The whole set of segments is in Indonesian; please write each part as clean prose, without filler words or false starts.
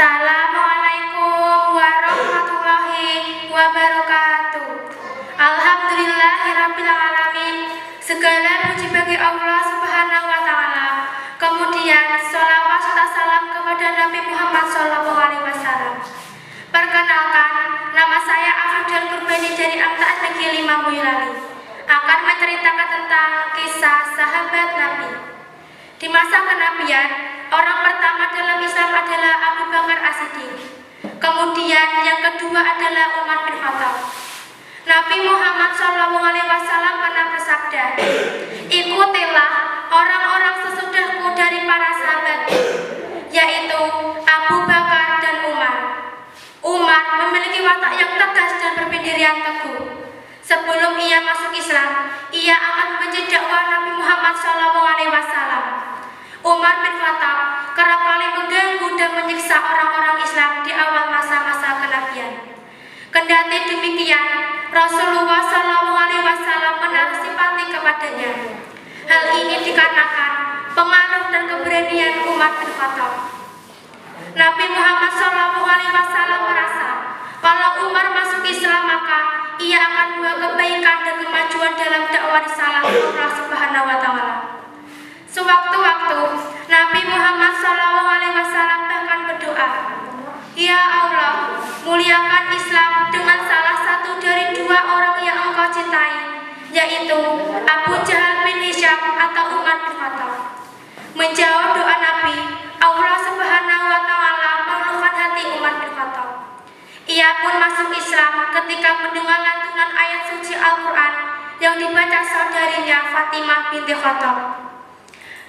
Assalamualaikum warahmatullahi wabarakatuh. Alhamdulillahirrabbilalamin. Segala puji bagi Allah Subhanahu wa Ta'ala. Kemudian sholawat serta salam kepada Nabi Muhammad SAW. Perkenalkan, nama saya Afrodel Kurbani dari Amta Negeri 5 Boyolali. Akan menceritakan tentang kisah sahabat Nabi. Di masa kenabian, orang pertama dalam Islam adalah Abu Bakar As-Siddiq. Kemudian yang kedua adalah Umar bin Khattab. Nabi Muhammad SAW pernah bersabda, "Ikutilah orang-orang sesudahku dari para sahabat, yaitu Abu Bakar dan Umar." Umar memiliki watak yang tegas dan berpendirian teguh. Sebelum ia masuk Islam, ia amat membenci dakwah Nabi Muhammad SAW. Umar bin Khattab kerap kali mengganggu dan menyiksa orang-orang Islam di awal masa-masa kenabian. Kendati demikian, Rasulullah SAW menaruh simpati kepadanya. Hal ini dikarenakan pengaruh dan keberanian Umar bin Khattab. Nabi Muhammad SAW merasa kalau Umar masuk Islam maka ia akan membawa kebaikan dan kemajuan dalam dakwah risalah Allah Subhanahu wa Ta'ala. Sewaktu-waktu Nabi Muhammad SAW bahkan berdoa, "Ya Allah, muliakan Islam dengan salah satu dari dua orang yang Engkau cintai, yaitu Abu Jahal bin Hisham atau Umar bin Khattab." Menjawab doa Nabi, Allah Subhanahu wa Ta'ala meluluhkan hati Umar bin Khattab. Ia pun masuk Islam ketika mendengar lantunan ayat suci Al-Quran yang dibaca saudarinya Fatimah binti Khattab.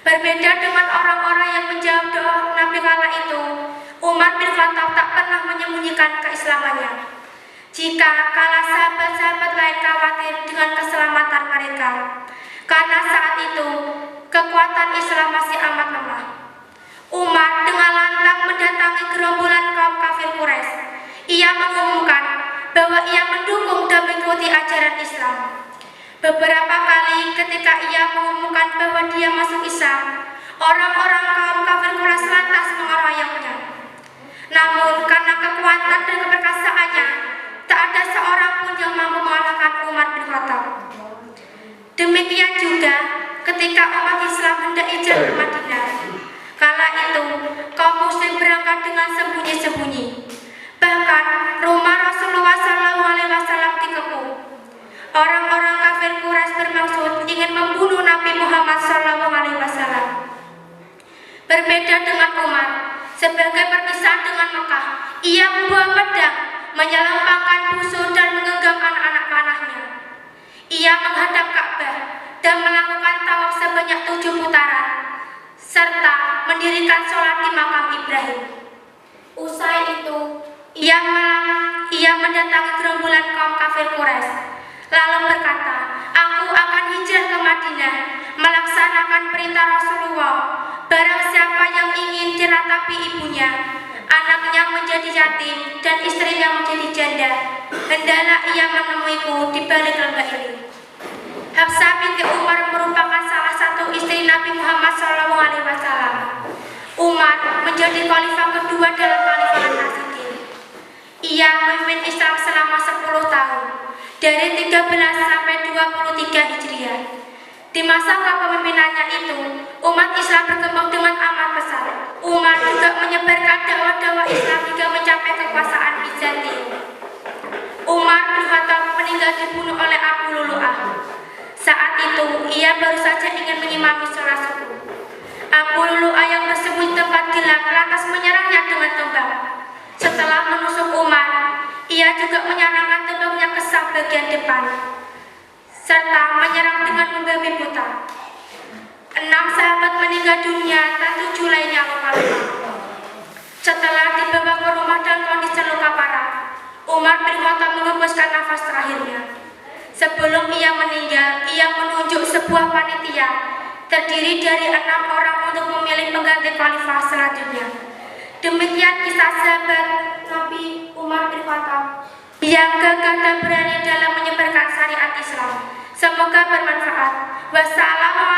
Berbeda dengan orang-orang yang menjawab doa Nabi kala itu, Umar bin Khattab tak pernah menyembunyikan keislamannya. Jika kala sahabat-sahabat lain khawatir dengan keselamatan mereka, karena saat itu kekuatan Islam masih amat lemah. Umar dengan lantang mendatangi gerombolan kaum kafir Quraisy. Ia mengumumkan bahwa ia mendukung dan mengikuti ajaran Islam. Beberapa kali ketika ia mengumumkan bahwa dia masuk Islam, orang-orang kaum kafir Quraisy lantas mengeroyoknya. Namun karena kekuatan dan keperkasaannya, tak ada seorang pun yang mampu mengalahkan Umar bin Khattab. Demikian juga ketika umat Islam hendak hijrah ke Madinah. Kala itu kaum muslim berangkat dengan sembunyi-sembunyi. Bahkan rumah Rasulullah SAW dikepung. Orang-orang kafir Quraisy bermaksud ingin membunuh Nabi Muhammad SAW. Berbeda dengan Umar, sebagai perpisahan dengan Mekah, ia membawa pedang, menyelempangkan musuh dan menggenggam anak-anak panahnya. Ia menghadap Ka'bah dan melakukan tawaf sebanyak 7 putaran, serta mendirikan sholat di makam Ibrahim. Usai itu, ia mendatangi gerombolan kaum kafir Quraisy, lalu berkata, "Aku akan hijrah ke Madinah, melaksanakan perintah Rasulullah. Barang siapa yang ingin diratapi ibunya, anaknya menjadi yatim, dan istrinya menjadi janda, hendaklah ia menemuiku di balik lembah ini." Hafsah binti Umar merupakan salah satu istri Nabi Muhammad SAW. Umar menjadi khalifah kedua dalam Khalifahan Rasyidin. Ia memimpin Islam selama 10 tahun, dari 13 sampai 23 Hijriah. Di masa kepemimpinannya itu, umat Islam berkembang dengan amat pesat. Umar juga menyebarkan dakwah Islam hingga mencapai kekuasaan Bizantium. Umar bin Khattab meninggal dibunuh oleh Abu Lulu'ah. Saat itu, ia baru saja ingin mengimami sholat subuh. Abu Lulu'ah yang bersembunyi tempat gelap lantas menyerangnya dengan tombak. Setelah menusuk Umar, ia juga menyerangkan tombaknya ke saf bagian depan, serta menyerang dengan membabi buta. 6 sahabat meninggal dunia dan 7 lainnya luka-luka. Setelah dibawa ke rumah dan kondisi luka parah, Umar bin Khattab mengembuskan nafas terakhirnya. Sebelum ia meninggal, ia menunjuk sebuah panitia terdiri dari 6 orang untuk memilih pengganti khalifah selanjutnya. Demikian kisah sahabat Nabi Umar bin Khattab yang gagah dan berani dalam menyebarkan syariat Islam. Semoga bermanfaat. Wassalamualaikum